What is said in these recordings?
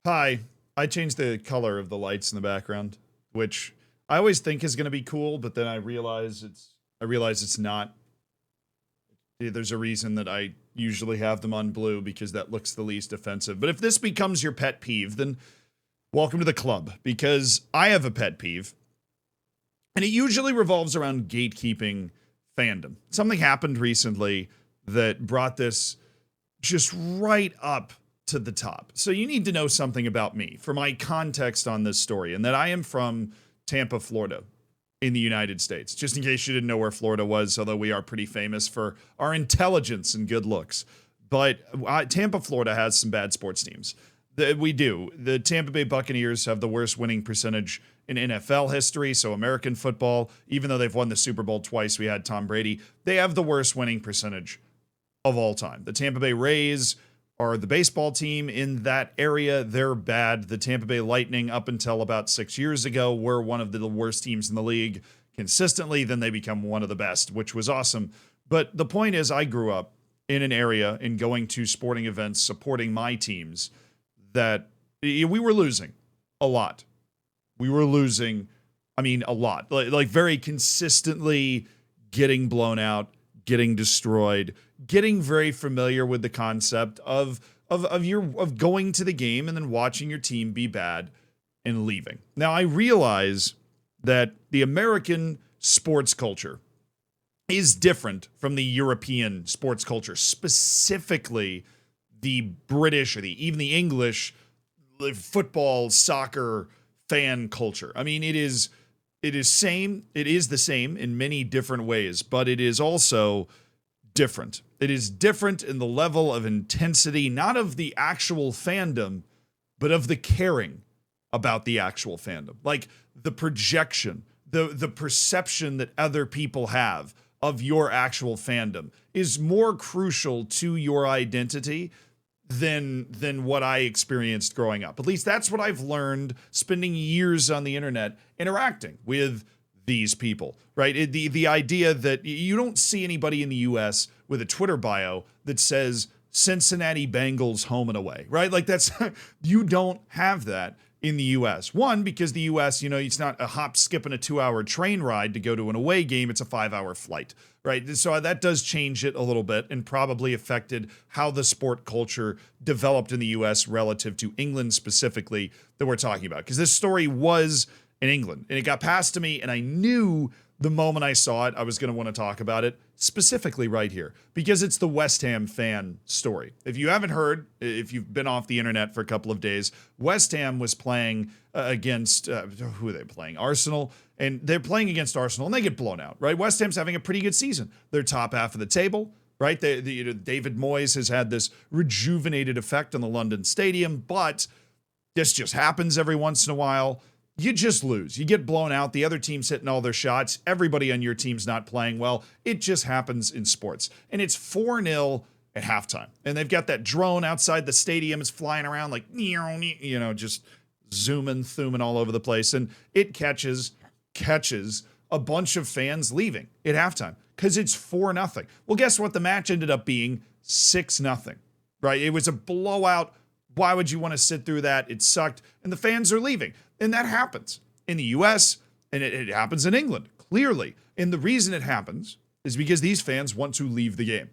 Hi, I changed the color of the lights in the background, which I always think is going to be cool, but then I realize it's not. There's a reason that I usually have them on blue because that looks the least offensive. But if this becomes your pet peeve, then welcome to the club because I have a pet peeve, and it usually revolves around gatekeeping fandom. Something happened recently that brought this just right up to the top. So you need to know something about me for my context on this story, and that I am from Tampa, Florida, in the United States. Just in case you didn't know where Florida was, although we are pretty famous for our intelligence and good looks. But Tampa, Florida has some bad sports teams. We do. The Tampa Bay Buccaneers have the worst winning percentage in NFL history. So American football, even though they've won the Super Bowl twice, we had Tom Brady, they have the worst winning percentage of all time. The Tampa Bay Rays are the baseball team in that area. They're bad. The Tampa Bay Lightning, up until about 6 years ago, were one of the worst teams in the league consistently. Then they become one of the best, which was awesome. But the point is, I grew up in an area and going to sporting events, supporting my teams, that we were losing a lot. We were losing, a lot. Like very consistently getting blown out, getting destroyed, getting very familiar with the concept of going to the game and then watching your team be bad and leaving. Now, I realize that the American sports culture is different from the European sports culture, specifically the British or even the English football, soccer fan culture. It is the same in many different ways, but it is also different. It is different in the level of intensity, not of the actual fandom, but of the caring about the actual fandom. Like the projection, the perception that other people have of your actual fandom is more crucial to your identity than what I experienced growing up. At least that's what I've learned spending years on the internet interacting with these people, right? The idea that you don't see anybody in the US with a Twitter bio that says Cincinnati Bengals home and away, right? Like that's, you don't have that in the US. One, because the US, it's not a hop, skip, and a 2-hour train ride to go to an away game. It's a 5-hour flight, right? So that does change it a little bit and probably affected how the sport culture developed in the US relative to England specifically that we're talking about. Because this story was in England and it got passed to me, and I knew the moment I saw it, I was going to want to talk about it specifically right here because it's the West Ham fan story. If you haven't heard, if you've been off the internet for a couple of days, West Ham was playing against, who are they playing? Arsenal. And they're playing against Arsenal and they get blown out, right? West Ham's having a pretty good season. They're top half of the table, right? David Moyes has had this rejuvenated effect on the London Stadium, but this just happens every once in a while. You just lose. You get blown out. The other team's hitting all their shots. Everybody on your team's not playing well. It just happens in sports. And it's 4-0 at halftime. And they've got that drone outside the stadium. It's flying around like, just zooming, thumbing all over the place. And it catches a bunch of fans leaving at halftime because it's 4-0. Well, guess what? The match ended up being 6-0, right? It was a blowout. Why would you want to sit through that? It sucked. And the fans are leaving. And that happens in the US and it happens in England, clearly. And the reason it happens is because these fans want to leave the game.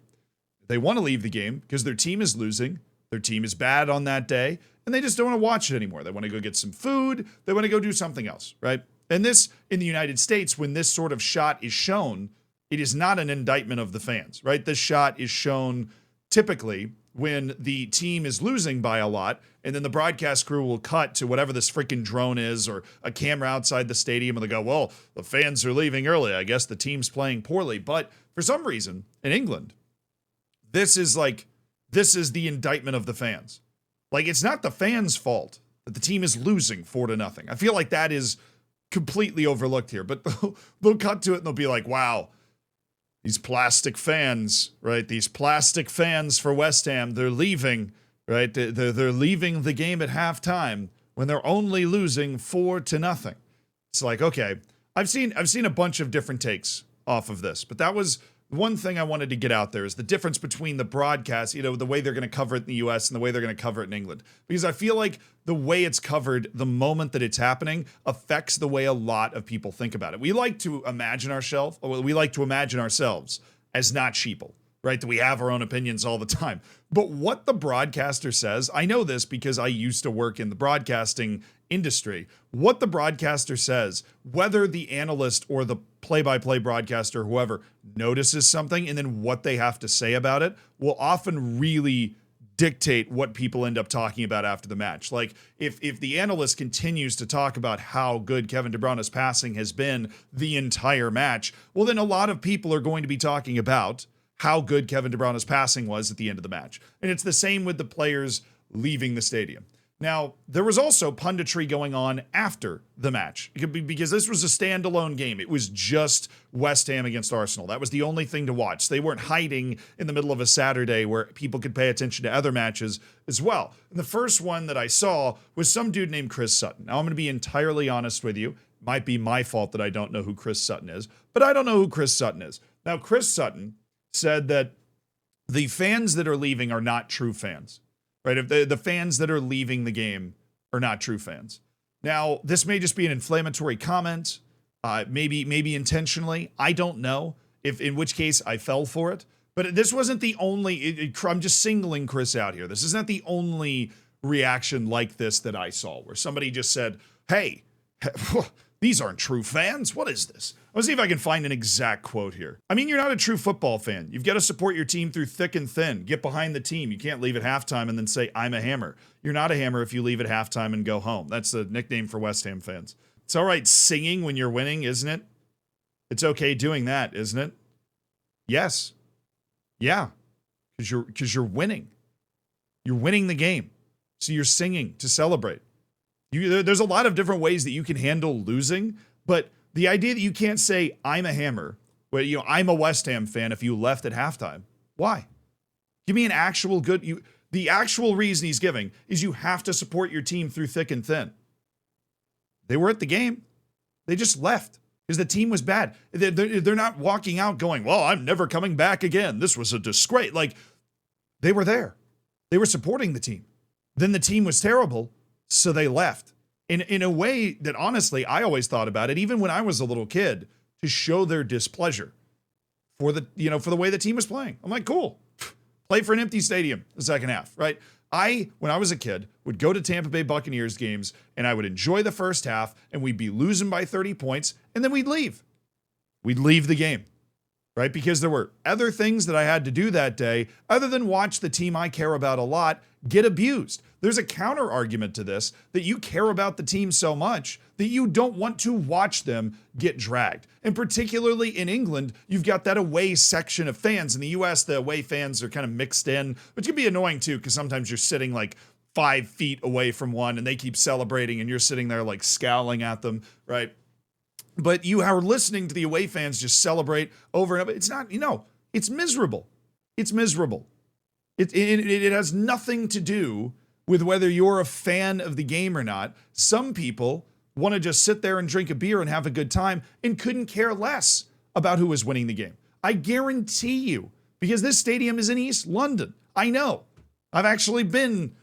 They want to leave the game because their team is losing. Their team is bad on that day. And they just don't want to watch it anymore. They want to go get some food. They want to go do something else, right? And this, in the United States, when this sort of shot is shown, it is not an indictment of the fans, right? This shot is shown typically when the team is losing by a lot, and then the broadcast crew will cut to whatever this freaking drone is or a camera outside the stadium, and they go, well, the fans are leaving early. I guess the team's playing poorly. But for some reason, in England, this is the indictment of the fans. Like, it's not the fans' fault that the team is losing 4-0. I feel like that is completely overlooked here, but they'll cut to it and they'll be like, wow, these plastic fans, right? These plastic fans for West Ham, they're leaving, right? They're leaving the game at halftime when they're only losing 4-0. It's like, okay, I've seen a bunch of different takes off of this, but that was one thing I wanted to get out there is the difference between the broadcast, you know, the way they're going to cover it in the US and the way they're going to cover it in England. Because I feel like the way it's covered, the moment that it's happening, affects the way a lot of people think about it. We like to imagine ourselves as not sheeple, right? That we have our own opinions all the time. But what the broadcaster says, I know this because I used to work in the broadcasting industry. What the broadcaster says, whether the analyst or the play-by-play broadcaster, whoever, notices something, and then what they have to say about it will often really dictate what people end up talking about after the match. Like, if the analyst continues to talk about how good Kevin De Bruyne's passing has been the entire match, well, then a lot of people are going to be talking about how good Kevin De Bruyne's passing was at the end of the match. And it's the same with the players leaving the stadium. Now, there was also punditry going on after the match because this was a standalone game. It was just West Ham against Arsenal. That was the only thing to watch. They weren't hiding in the middle of a Saturday where people could pay attention to other matches as well. And the first one that I saw was some dude named Chris Sutton. Now, I'm going to be entirely honest with you. Might be my fault that I don't know who Chris Sutton is, but I don't know who Chris Sutton is. Now, Chris Sutton said that the fans that are leaving are not true fans. Right? If the fans that are leaving the game are not true fans. Now, this may just be an inflammatory comment, maybe intentionally. I don't know. In which case I fell for it. But this wasn't the only. I'm just singling Chris out here. This is not the only reaction like this that I saw, where somebody just said, "Hey, these aren't true fans. What is this?" Let's see if I can find an exact quote here. I mean, you're not a true football fan. You've got to support your team through thick and thin. Get behind the team. You can't leave at halftime and then say, "I'm a hammer." You're not a hammer if you leave at halftime and go home. That's the nickname for West Ham fans. It's all right singing when you're winning, isn't it? It's okay doing that, isn't it? Yes. Yeah. Because you're winning. You're winning the game. So you're singing to celebrate. There's a lot of different ways that you can handle losing, but the idea that you can't say, "I'm a hammer," well, you know, I'm a West Ham fan if you left at halftime. Why? Give me an actual good. The actual reason he's giving is you have to support your team through thick and thin. They were at the game. They just left because the team was bad. They're not walking out going, "Well, I'm never coming back again. This was a disgrace." Like, they were there. They were supporting the team. Then the team was terrible, so they left. In a way that, honestly, I always thought about it, even when I was a little kid, to show their displeasure for the way the team was playing. I'm like, cool. Play for an empty stadium the second half, right? When I was a kid, would go to Tampa Bay Buccaneers games, and I would enjoy the first half, and we'd be losing by 30 points, and then we'd leave. We'd leave the game, right? Because there were other things that I had to do that day, other than watch the team I care about a lot get abused. There's a counter argument to this, that you care about the team so much that you don't want to watch them get dragged. And particularly in England, you've got that away section of fans. In the US, the away fans are kind of mixed in, which can be annoying too, because sometimes you're sitting like 5 feet away from one and they keep celebrating and you're sitting there like scowling at them, right? But you are listening to the away fans just celebrate over and over. It's not, it's miserable. It's miserable. It has nothing to do with whether you're a fan of the game or not. Some people want to just sit there and drink a beer and have a good time and couldn't care less about who was winning the game. I guarantee you, because this stadium is in East London. I know. I've actually been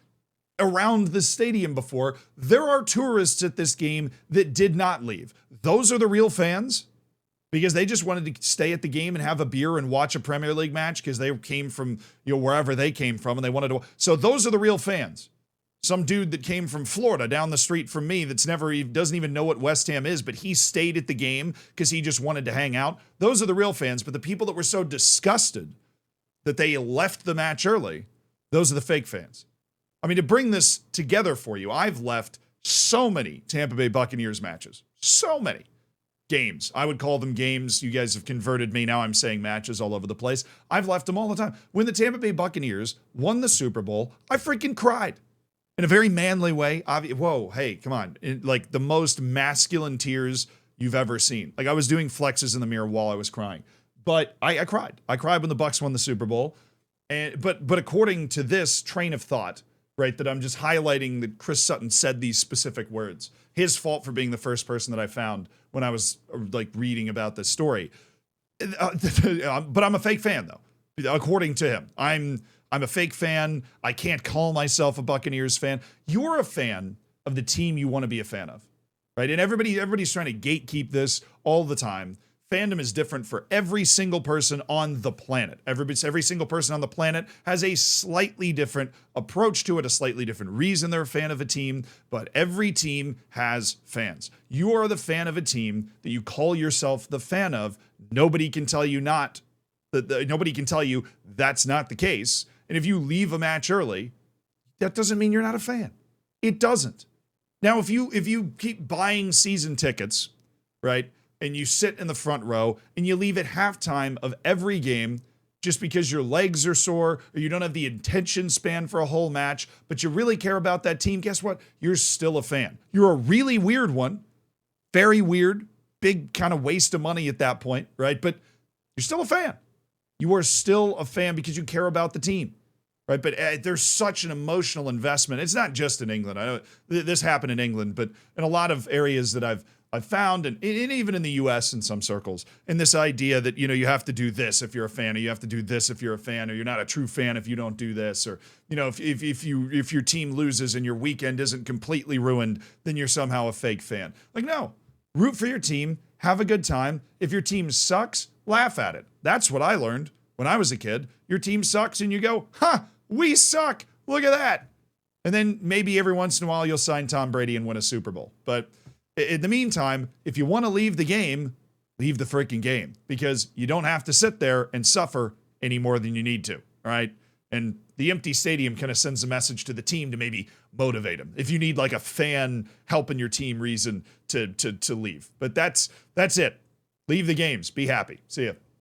around the stadium before. There are tourists at this game that did not leave. Those are the real fans, because they just wanted to stay at the game and have a beer and watch a Premier League match because they came from, wherever they came from and they wanted to. So those are the real fans. Some dude that came from Florida down the street from me doesn't even know what West Ham is, but he stayed at the game because he just wanted to hang out. Those are the real fans. But the people that were so disgusted that they left the match early, those are the fake fans. I mean, to bring this together for you, I've left so many Tampa Bay Buccaneers matches. So many. Games. I would call them games. You guys have converted me. Now I'm saying matches all over the place. I've left them all the time. When the Tampa Bay Buccaneers won the Super Bowl, I freaking cried. In a very manly way. Whoa, hey, come on. Like the most masculine tears you've ever seen. Like I was doing flexes in the mirror while I was crying. But I cried. I cried when the Bucs won the Super Bowl. But according to this train of thought, right, that I'm just highlighting that Chris Sutton said these specific words. His fault for being the first person that I found when I was like reading about this story. But I'm a fake fan, though. According to him, I'm a fake fan. I can't call myself a Buccaneers fan. You're a fan of the team you want to be a fan of, right? And everybody's trying to gatekeep this all the time. Fandom is different for every single person on the planet. Every single person on the planet has a slightly different approach to it, a slightly different reason they're a fan of a team, but every team has fans. You are the fan of a team that you call yourself the fan of. Nobody can tell you nobody can tell you that's not the case. And if you leave a match early, that doesn't mean you're not a fan. It doesn't. Now, if you keep buying season tickets, right, and you sit in the front row and you leave at halftime of every game just because your legs are sore or you don't have the attention span for a whole match, but you really care about that team, guess what? You're still a fan. You're a really weird one. Very weird. Big kind of waste of money at that point, right? But you're still a fan. You are still a fan because you care about the team, right? But there's such an emotional investment. It's not just in England. I know this happened in England, but in a lot of areas that I've found, and even in the U.S. in some circles, and this idea that, you have to do this if you're a fan, or you have to do this if you're a fan, or you're not a true fan if you don't do this, or, if your team loses and your weekend isn't completely ruined, then you're somehow a fake fan. Like, no. Root for your team. Have a good time. If your team sucks, laugh at it. That's what I learned when I was a kid. Your team sucks, and you go, we suck. Look at that. And then maybe every once in a while you'll sign Tom Brady and win a Super Bowl. But in the meantime, if you want to leave the game, leave the freaking game, because you don't have to sit there and suffer any more than you need to. All right. And the empty stadium kind of sends a message to the team to maybe motivate them. If you need like a fan helping your team reason to leave. But that's it. Leave the games. Be happy. See ya.